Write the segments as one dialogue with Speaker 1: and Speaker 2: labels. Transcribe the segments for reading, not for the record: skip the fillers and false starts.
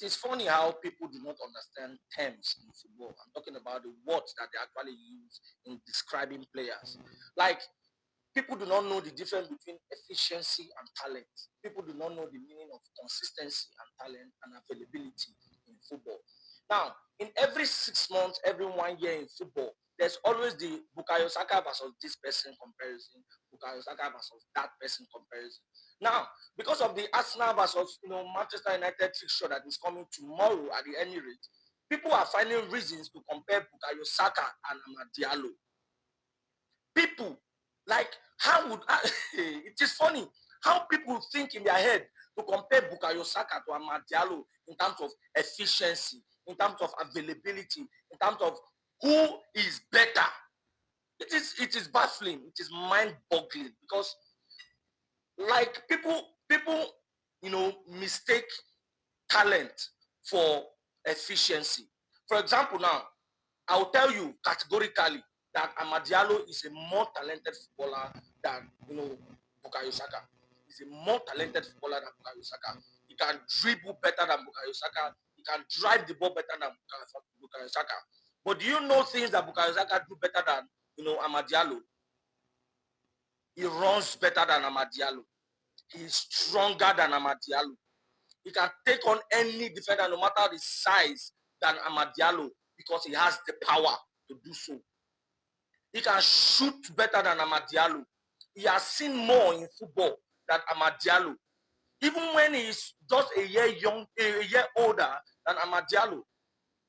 Speaker 1: is funny how people do not understand terms in football. I'm talking about the words that they actually use in describing players. Like, people do not know the difference between efficiency and talent. People do not know the meaning of consistency and talent and availability in football. Now, in every 6 months, every 1 year in football, there's always the Bukayo Saka versus this person comparison, Bukayo Saka versus that person comparison. Now, because of the Arsenal versus Manchester United fixture that is coming tomorrow at the any rate, people are finding reasons to compare Bukayo Saka and Amad Diallo. People, like, how would it is funny how people think in their head to compare Bukayo Saka to Amad Diallo in terms of efficiency, in terms of availability, in terms of who is better. It is baffling. It is mind-boggling because, like, people mistake talent for efficiency. For example, now I will tell you categorically that Amad Diallo is a more talented footballer than Bukayo Saka. He's a more talented footballer than Bukayo Saka. He can dribble better than Bukayo Saka. He can drive the ball better than Bukayo Saka. But do you know things that Bukayo Saka do better than Amad Diallo? He runs better than Amad Diallo. He's stronger than Amad Diallo. He can take on any defender, no matter the size, than Amad Diallo because he has the power to do so. He can shoot better than Amad Diallo. He has seen more in football than Amad Diallo. Even when he's just a year older than Amad Diallo.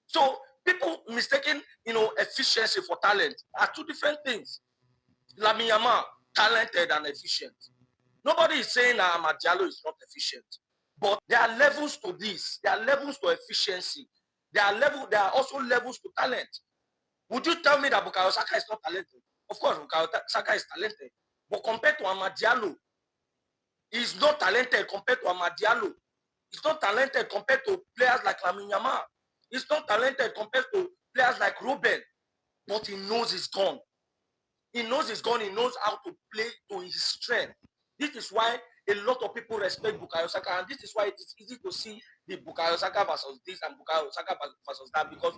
Speaker 1: So people mistaking, efficiency for talent are two different things. Lamine Yamal, talented and efficient. Nobody is saying that Amad Diallo is not efficient. But there are levels to this. There are levels to efficiency. There are also levels to talent. Would you tell me that Bukayo Saka is not talented? Of course, Bukayo Saka is talented. But compared to Amad Diallo, he's not talented compared to Amad Diallo. He's not talented compared to players like Lamine Yamal. He's not talented compared to players like Ruben. But he knows he's gone. He knows he's gone. He knows how to play to his strength. This is why a lot of people respect Bukayo Saka, and this is why it is easy to see the Bukayo Saka versus this and Bukayo Saka versus that, because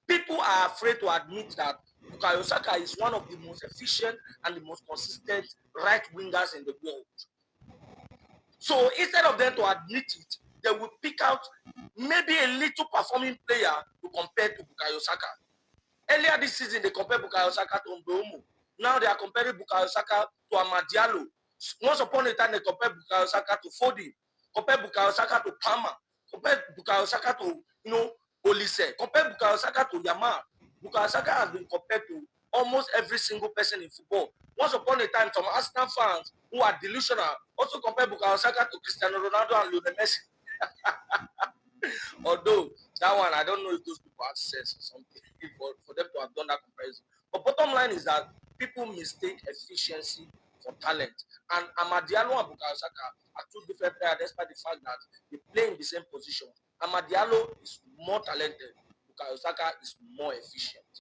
Speaker 1: people are afraid to admit that Bukayo Saka is one of the most efficient and the most consistent right wingers in the world. So instead of them to admit it, they will pick out maybe a little performing player to compare to Bukayo Saka. Earlier this season, they compared Bukayo Saka to Mbeumo. Now they are comparing Bukayo Saka to Amad Diallo. Once upon a time, they compared Bukayo Saka to Fodi, compared Bukayo Saka to Palmer, compared Bukayo Saka to Olise, compared Bukayo Saka to Yamal. Bukayo Saka has been compared to almost every single person in football. Once upon a time, some Arsenal fans who are delusional also compared Bukayo Saka to Cristiano Ronaldo and Lionel Messi. Although that one, I don't know if those people have sense or something for them to have done that comparison. But bottom line is that people mistake efficiency for talent. And Amad Diallo and Bukayo Saka are two different players, despite the fact that they play in the same position. Amad Diallo is more talented. Bukayo Saka is more efficient.